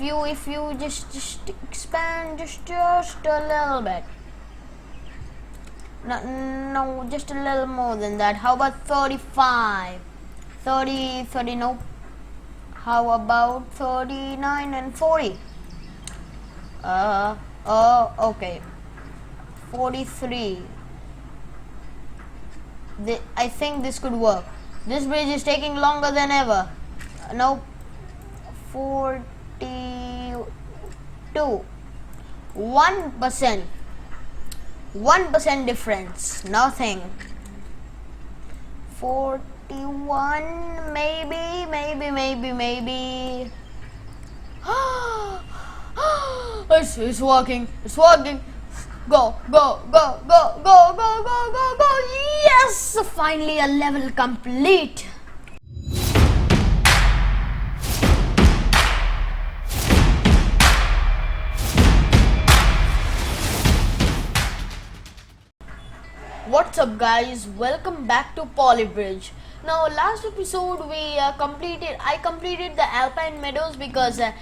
you just expand just a little bit. No, just a little more than that. How about 35? 30, nope. How about 39 and 40? Okay. 43. I think this could work. This bridge is taking longer than ever. Nope. 42. 1%. 1% difference. Nothing. 41. Maybe. It's working. It's working. Go. Yes! Finally a level complete. What's up guys, welcome back to Polybridge. Now last episode I completed the Alpine Meadows because it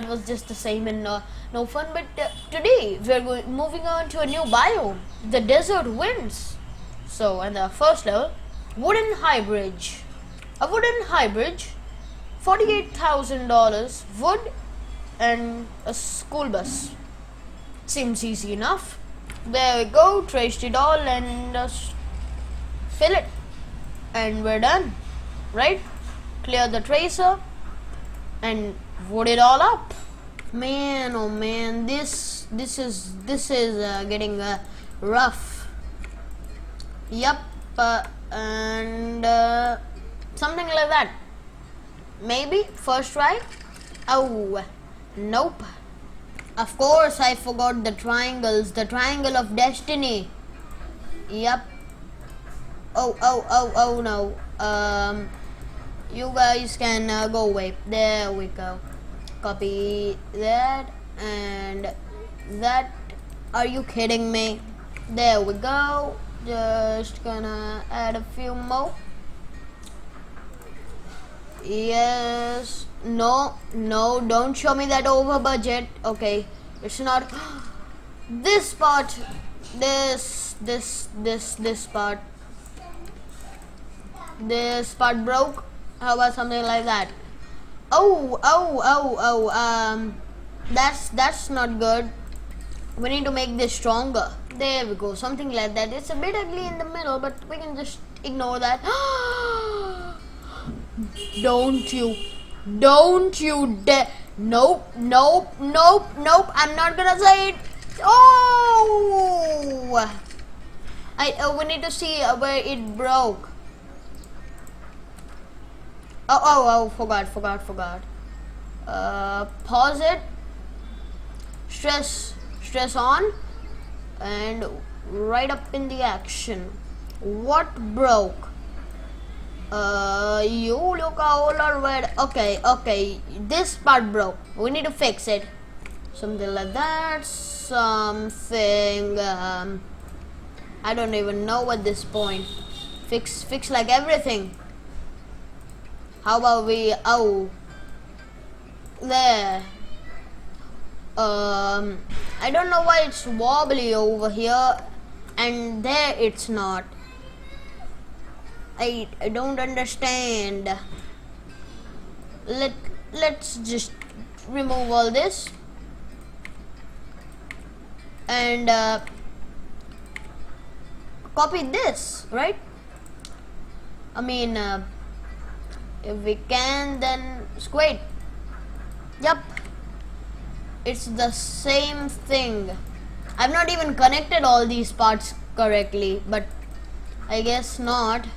was just the same and no fun, but today we're moving on to a new biome, the desert winds. So in the first level, wooden high bridge. A wooden high bridge, $48,000, wood and a school bus. Seems easy enough. There we go, traced it all and just fill it and we're done, right? Clear the tracer and wood it all up. Man, oh man, this is getting rough. Yup, and something like that. Maybe first try. Oh, nope. Of course, I forgot the triangles. The triangle of destiny. Yep. Oh no. You guys can go away. There we go. Copy that and that. Are you kidding me? There we go. Just gonna add a few more. Yes. No, don't show me that over budget. Okay, it's not this part. This part. This part broke. How about something like that? Oh. That's not good. We need to make this stronger. There we go. Something like that. It's a bit ugly in the middle, but we can just ignore that. Don't you dare. Nope. I'm not gonna say it. Oh! We need to see where it broke. Oh, forgot. Pause it. Stress on. And right up in the action. What broke? You look all red. Okay. This part broke. We need to fix it. Something like that. Something. I don't even know at this point. Fix like everything. How about we? Oh, there. I don't know why it's wobbly over here, and there it's not. I don't understand. Let's just remove all this and copy this, right? I mean, if we can, then squid. Yup, it's the same thing. I've not even connected all these parts correctly, but I guess not.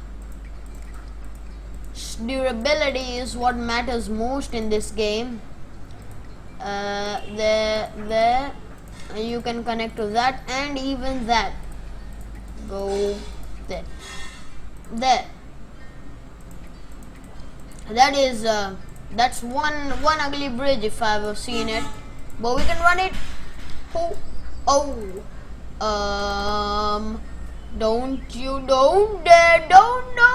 Durability is what matters most in this game. There, you can connect to that and even that. Go there. That is that's one ugly bridge if I've ever seen it, but we can run it. Don't dare, don't, no.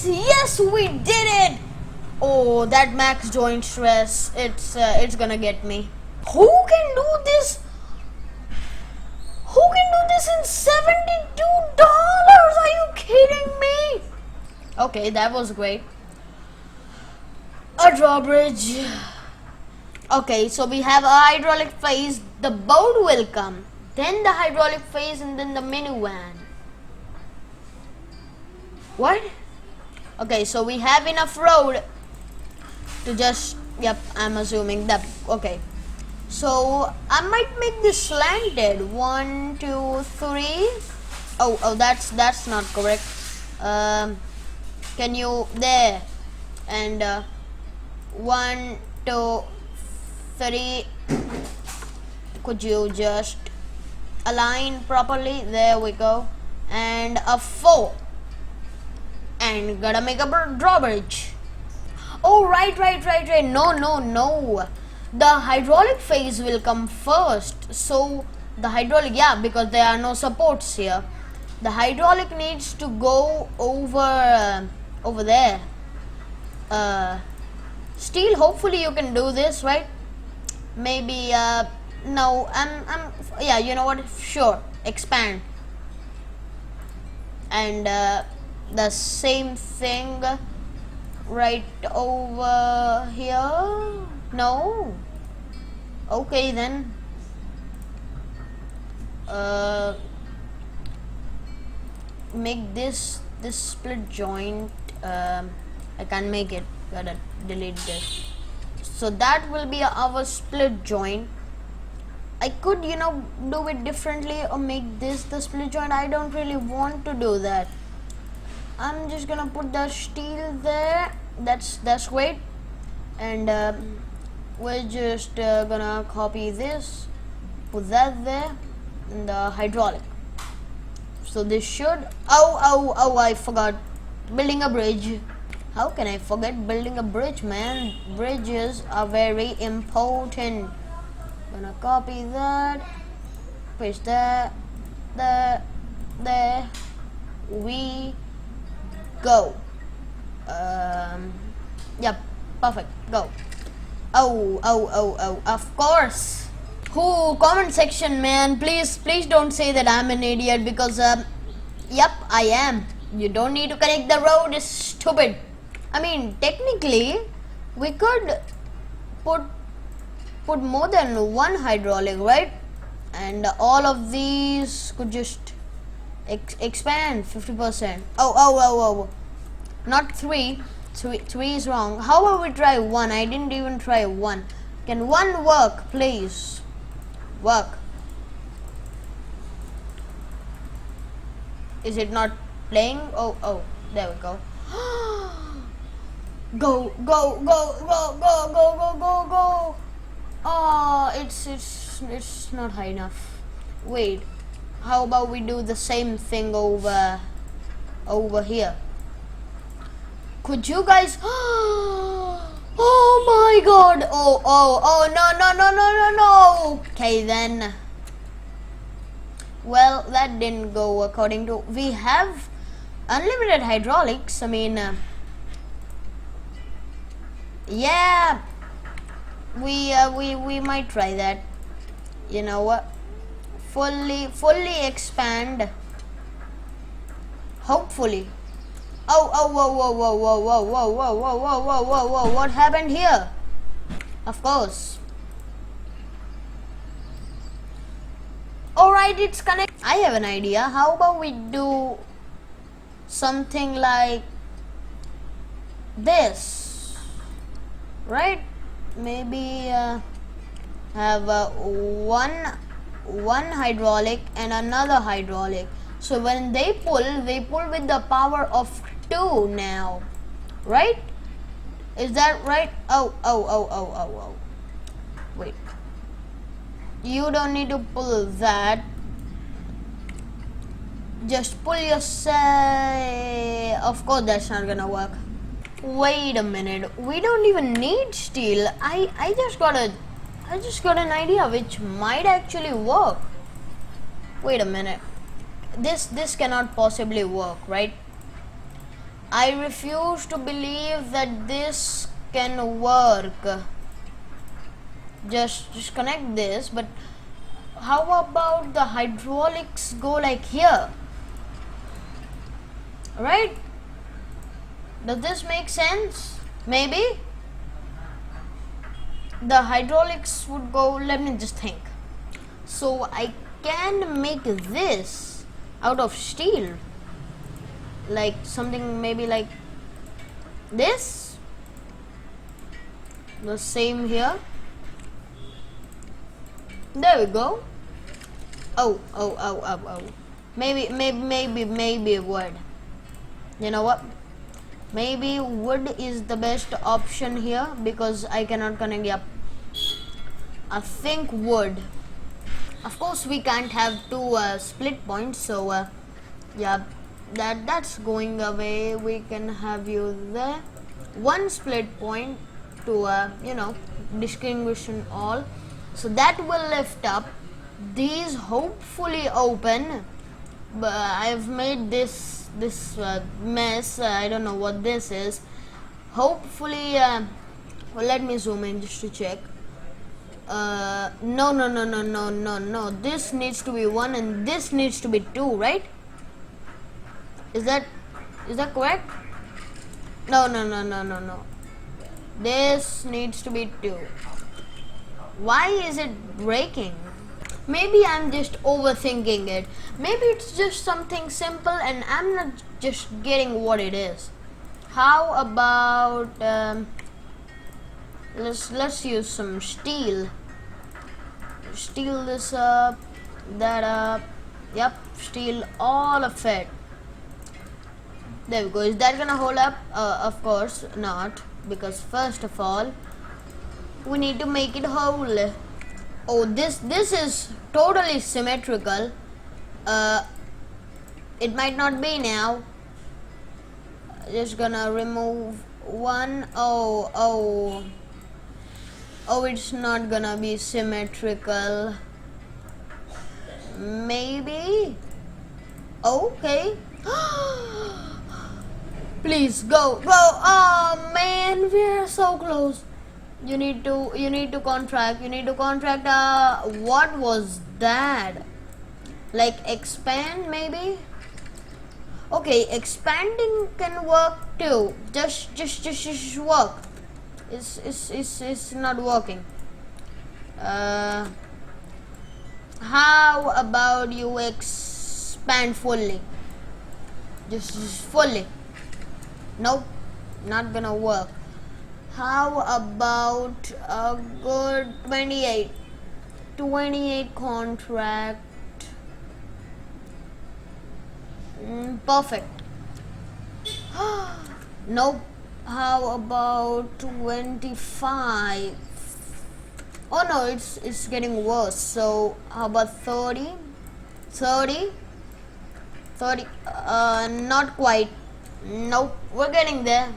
Yes, we did it. Oh, that max joint stress. It's gonna get me. Who can do this? Who can do this in $72? Are you kidding me? Okay, that was great. A drawbridge. Okay, so we have a hydraulic phase. The boat will come. Then the hydraulic phase and then the minivan. What? Okay, so we have enough road to just, yep, I'm assuming that, okay. So I might make this slanted. 1, 2, 3. Oh, that's not correct. Can you, there, and 1, 2, 3. Could you just align properly? There we go. And a 4. And gotta make a drawbridge. Oh, right. No. The hydraulic phase will come first. So the hydraulic, yeah, because there are no supports here. The hydraulic needs to go over there. Steel, hopefully you can do this, right? Maybe no, I'm yeah, you know what? Sure, expand. And the same thing right over here. No. Okay then. Make this split joint. I can't make it. Gotta delete this. So that will be our split joint. I could, you know, do it differently or make this the split joint. I don't really want to do that. I'm just gonna put the steel there. That's great. And we're just gonna copy this, put that there, and the hydraulic. So this should, oh, I forgot building a bridge. How can I forget building a bridge, man? Bridges are very important. Gonna copy that, paste that, there we go. Yep, perfect, go. Oh, of course. Who, comment section, man, please don't say that I'm an idiot, because yep, I am. You don't need to connect the road, it's stupid. I mean, technically we could put more than one hydraulic, right? And all of these could just expand 50%. Oh, not 3 is wrong. How about we try 1? I didn't even try 1. Can 1 work, please? Work. Is it not playing? Oh, there we go. Go. Oh, it's not high enough. Wait, how about we do the same thing over here? Could you guys? Oh my god! Oh no! Okay then. Well, that didn't go according to. We have unlimited hydraulics. I mean, yeah, we might try that. You know what? Fully expand. Hopefully. Oh, whoa, what happened here? Of course. Alright, it's connected. I have an idea. How about we do something like this? Right? Maybe have one hydraulic and another hydraulic. So when they pull with the power of 2 now, right? Is that right? Oh. Wait. You don't need to pull that. Just pull yourself. Of course, that's not gonna work. Wait a minute. We don't even need steel. I just got an idea which might actually work. Wait a minute. This cannot possibly work, right? I refuse to believe that this can work. Just connect this, but how about the hydraulics go like here? Right? Does this make sense? Maybe? The hydraulics would go, let me just think. So I can make this out of steel. Like something maybe like this. The same here. There we go. Oh. Maybe wood. You know what? Maybe wood is the best option here because I cannot connect. Yep. I think wood. Of course, we can't have two split points. So, yeah, that's going away. We can have you there. One split point to distinguish in all. So that will lift up. These hopefully open. But I've made this mess. I don't know what this is. Hopefully, well, let me zoom in just to check. No. This needs to be 1 and this needs to be 2, right? Is that correct? No. This needs to be 2. Why is it breaking? Maybe I'm just overthinking it. Maybe it's just something simple and I'm not just getting what it is. How about let's use some steel. Steel this up, that up. Yep, steel all of it. There we go. Is that gonna hold up? Of course not, because first of all we need to make it whole. Oh, this is totally symmetrical. It might not be now. Just gonna remove one. Oh, it's not gonna be symmetrical. Maybe. Okay. Please go. Oh man, we are so close. You need to contract. What was that? Like expand maybe? Okay, expanding can work too. Just work. It's not working. How about you expand fully? Just fully. Nope, not gonna work. How about a good 28 contract? Perfect. Nope. How about 25? Oh no, it's getting worse. So how about 30? 30? Not quite. Nope, we're getting there.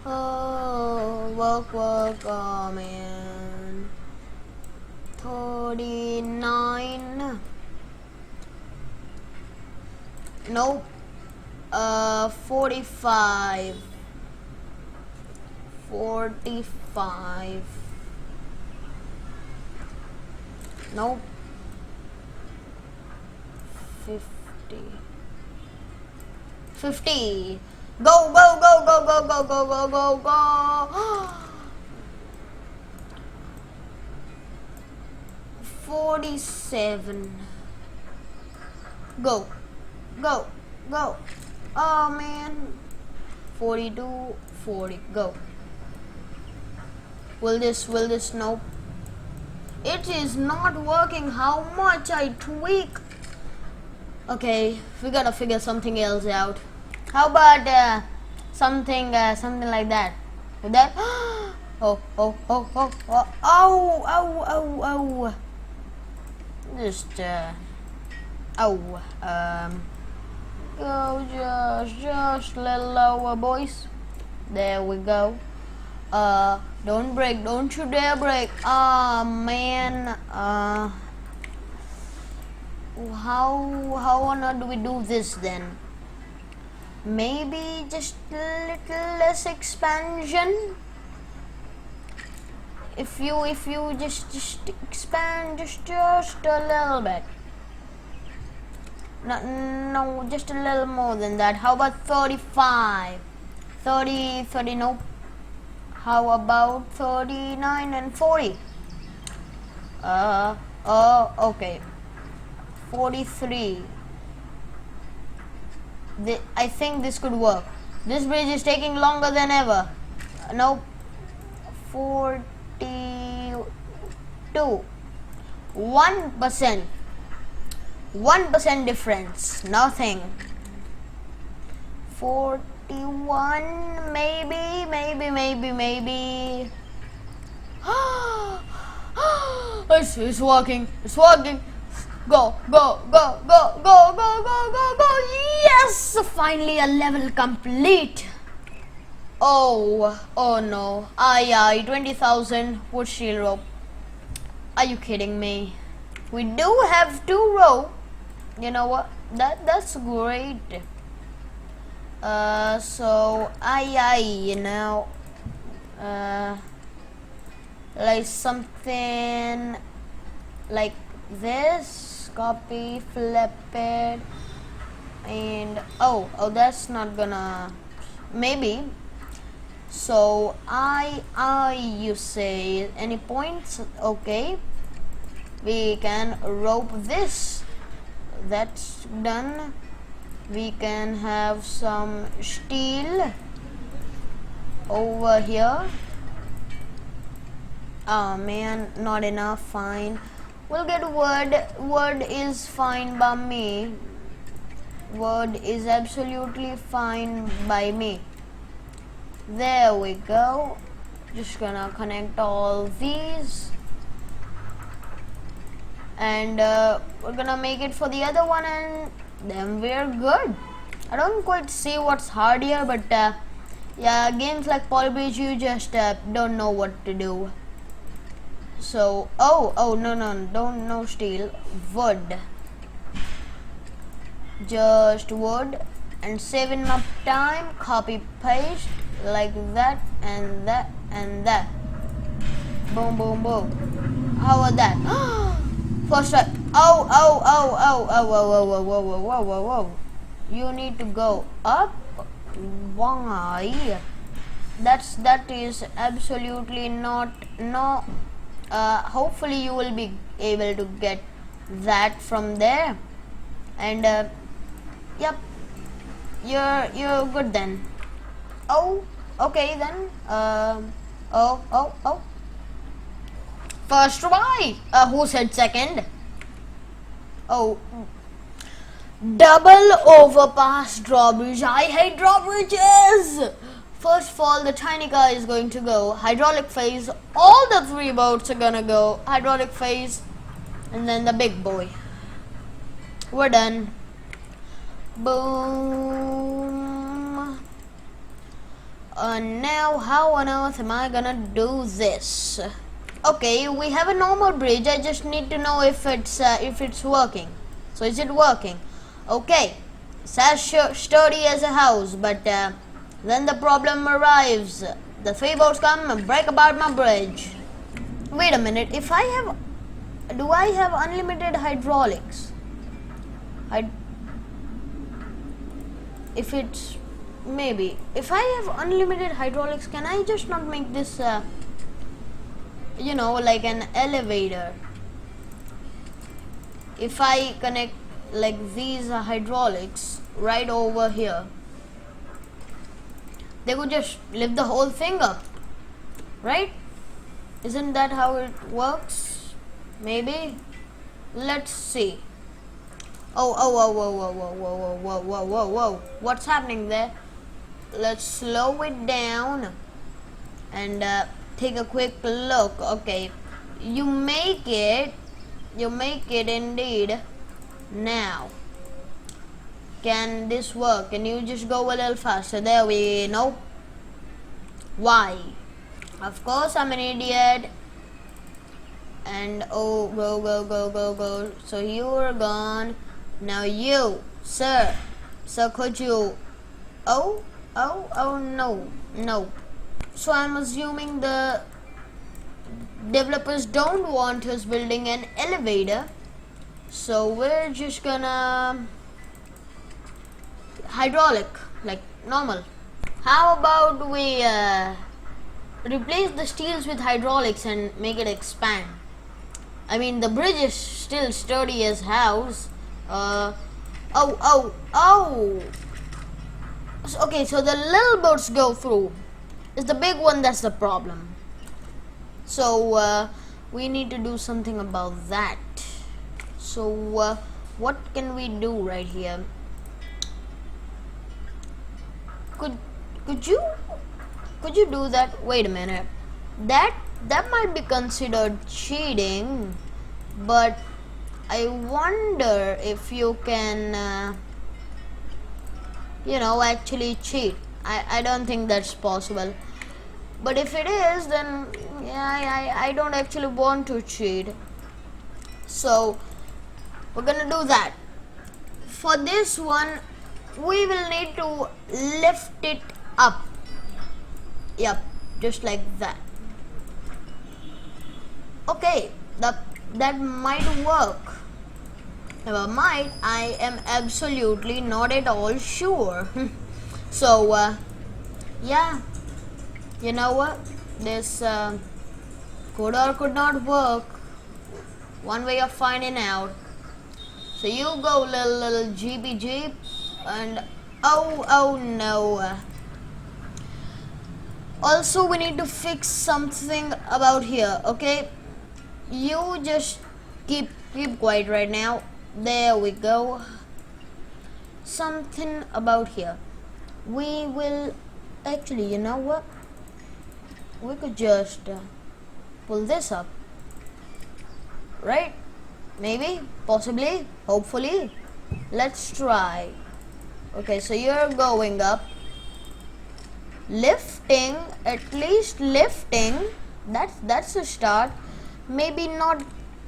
Oh, work, oh man. 39. Nope. 45. 45. Nope. 50. 50. Go. 47. Go. Oh man. 42, 40. Go. Will this? Nope. It is not working. How much I tweak. Okay, we gotta figure something else out. How about something like that? Like that? Oh. Just go just a little lower, boys. There we go. Don't break. Don't you dare break. Ah, man. How on earth do we do this then? Maybe just a little less expansion. if you just expand just a little bit. No, just a little more than that. How about 35? 30, nope. How about 39 and 40? Okay. 43. I think this could work. This bridge is taking longer than ever. Nope. 42. 1%. 1% difference. Nothing. 41. Maybe. It's working. It's working. Go. Yes! Finally a level complete. Oh no. 20,000 wood shield rope. Are you kidding me? We do have 2 rope. You know what? That's great. So you know, like something like this. Copy, flip it, and oh, that's not gonna. Maybe. So you say any points? Okay. We can rope this. That's done. We can have some steel over here. Oh man, not enough. Fine. We'll get wood. Wood is fine by me. Wood is absolutely fine by me. There we go. Just gonna connect all these. And we're gonna make it for the other one, and then we're good. I don't quite see what's hard here, but yeah, games like Polybridge, you just don't know what to do. So no steel, wood, just wood, and saving up time. Copy paste like that and that and that. Boom. How about that? First try. Whoa. You need to go up. Why? That is absolutely not. No. Hopefully you will be able to get that from there. And yep. You're good then. Oh, okay then. First try. Who said second? Oh, double overpass drawbridge. I hate drawbridges. First of all, the tiny car is going to go hydraulic phase. All the 3 boats are gonna go hydraulic phase, and then the big boy. We're done. Boom. Now, how on earth am I gonna do this? Okay, we have a normal bridge. I just need to know if it's working. So is it working? Okay, it's as sturdy as a house, but then the problem arrives. The 3 boats come and break apart my bridge. Wait a minute. Do I have unlimited hydraulics? If I have unlimited hydraulics, can I just not make this you know, like an elevator? If I connect like these hydraulics right over here, they would just lift the whole thing up, right? Isn't that how it works? Maybe. Let's see. Whoa. What's happening there? Let's slow it down and take a quick look. Okay, you make it indeed. Now, can this work? Can you just go a little faster? There we nope. Why? Of course I'm an idiot. And oh, go. So you're gone. Now you, sir, could you? Oh no. So I'm assuming developers don't want us building an elevator, so we're just gonna hydraulic like normal. How about we replace the steels with hydraulics and make it expand? I mean, the bridge is still sturdy as house. Oh. Okay, so the little boats go through. It's the big one that's the problem. So we need to do something about that. So what can we do right here? Could you do that? Wait a minute. That might be considered cheating, but I wonder if you can actually cheat. I don't think that's possible. But if it is, then yeah, I don't actually want to cheat. So we're gonna do that. For this one, we will need to lift it up. Yep, just like that. Okay, that might work. Never mind, I am absolutely not at all sure. So yeah, you know what? This could or could not work. One way of finding out. So you go, little jeepy jeep, and oh no. Also, we need to fix something about here. Okay, you just keep quiet right now. There we go. Something about here. We will actually, you know what? We could just pull this up, right? Maybe, possibly, hopefully. Let's try. Okay, so you're going up, lifting, at least lifting. That's a start. Maybe not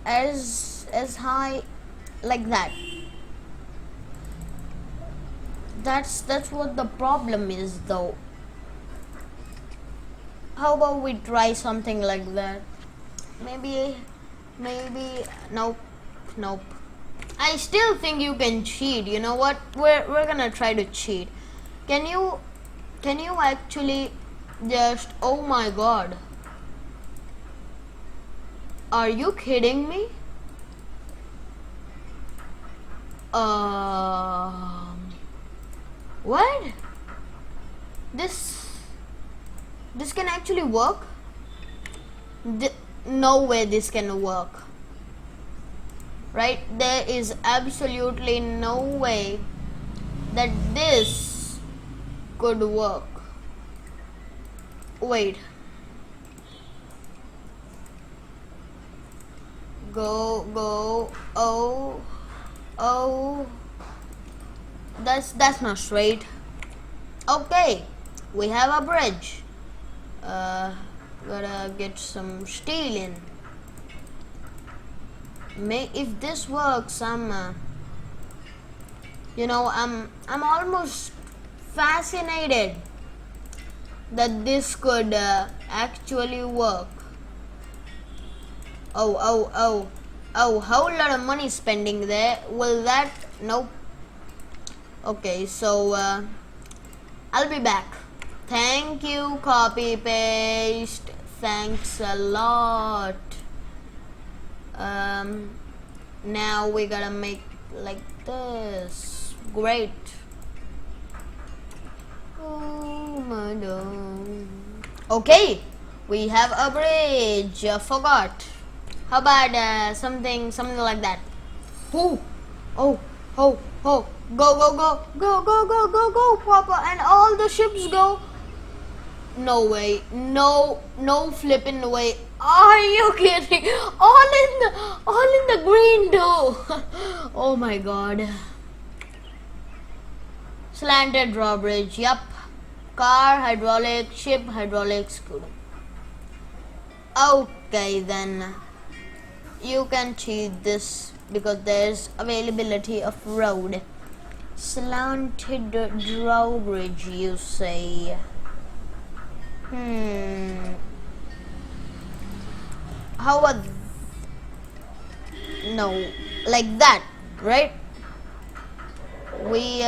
as high like that. That's what the problem is, though. How about we try something like that? Maybe nope. I still think you can cheat. You know what? We're gonna try to cheat. Can you actually just, oh my god. Are you kidding me? What? This can actually work? No way this can work. Right? There is absolutely no way that this could work. Wait. Go. Oh. That's not straight. Okay. We have a bridge. Gotta get some steel in. If this works, I'm almost fascinated that this could actually work. Oh, whole lot of money spending there. Will that? Nope. Okay, so I'll be back. Thank you, copy paste. Thanks a lot. Now we gotta make like this. Great. Oh my god. Okay, we have a bridge. Forgot. How about something like that? Oh. Go, Papa, and all the ships go. No way, no flipping way. Are you kidding? All in the green too. Oh my god. Slanted drawbridge. Yup. Car, hydraulic, ship, hydraulic, scooter. Okay then. You can cheat this because there's availability of road. Slanted drawbridge, you say? How about no, like that, right? We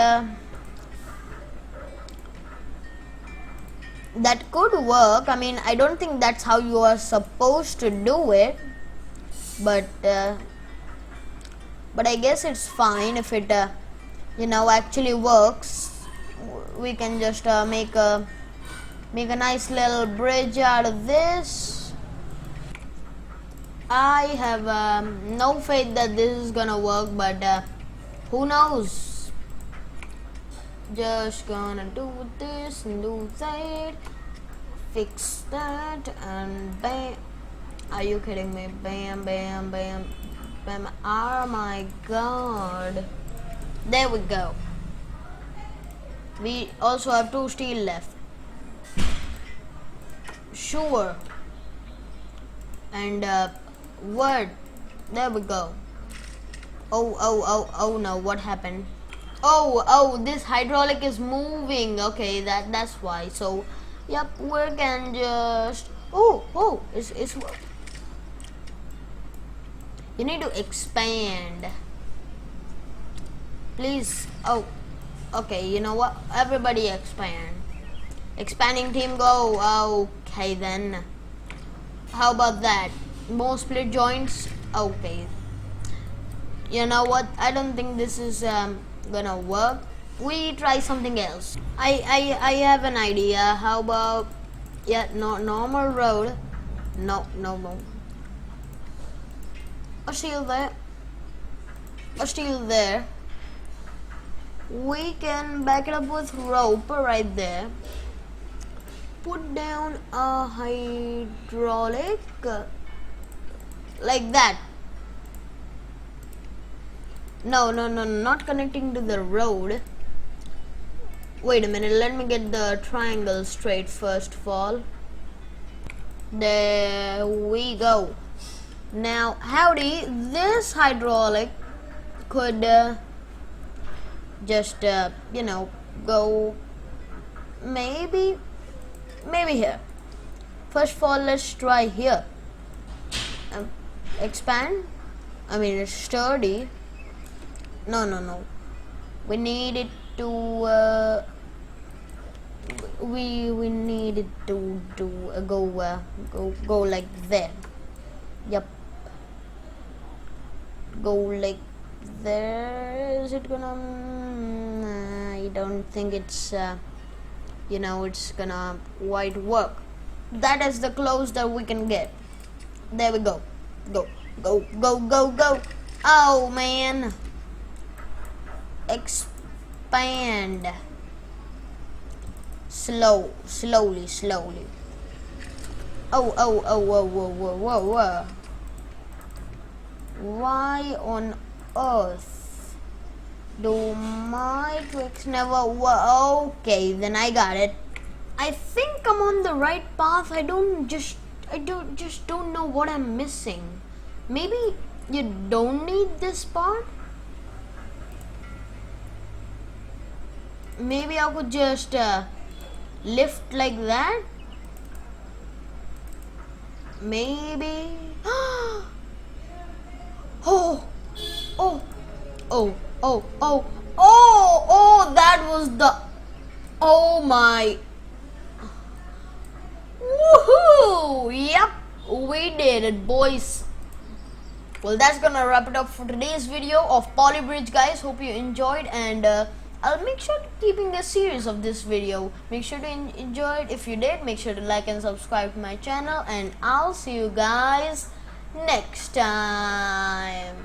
that could work. I mean, I don't think that's how you are supposed to do it, but I guess it's fine if it actually works. We can just make a nice little bridge out of this. I have no faith that this is gonna work, but who knows? Just gonna do this and do that, fix that, and bam. Are you kidding me? Bam, bam, bam, bam. Oh my god. There we go. We also have 2 steel left. Sure. And what? There we go. Oh no, what happened? Oh, this hydraulic is moving. Okay, that's why. So, yep, we can just it's you need to expand. Please. Oh, okay, you know what? Everybody expand. Expanding team go. Okay then. How about that? More split joints? Okay. You know what? I don't think this is gonna work. We try something else. I have an idea. How about normal road? No. A steel there. A steel there. We can back it up with rope right there. Put down a hydraulic like that. No, not connecting to the road. Wait a minute, let me get the triangle straight first of all. There we go. Now, howdy, this hydraulic could just go maybe here. First of all, let's try here. Expand. I mean, it's sturdy. No. We need it to we need it to go like that. Yep. Go like there. Is it gonna? I don't think it's it's gonna quite work. That is the close that we can get. There we go. Go. Oh man. Expand. Slowly. Whoa. Why on earth do my tricks never work? Okay, then I got it. I think I'm on the right path. I just don't know what I'm missing. Maybe you don't need this part? Maybe I could just lift like that? Maybe. That was the. Oh my. Woohoo! Yep, we did it, boys. Well, that's gonna wrap it up for today's video of Polybridge, guys. Hope you enjoyed, and I'll make sure to keeping a series of this video. Make sure to enjoy it. If you did, make sure to like and subscribe to my channel, and I'll see you guys next time.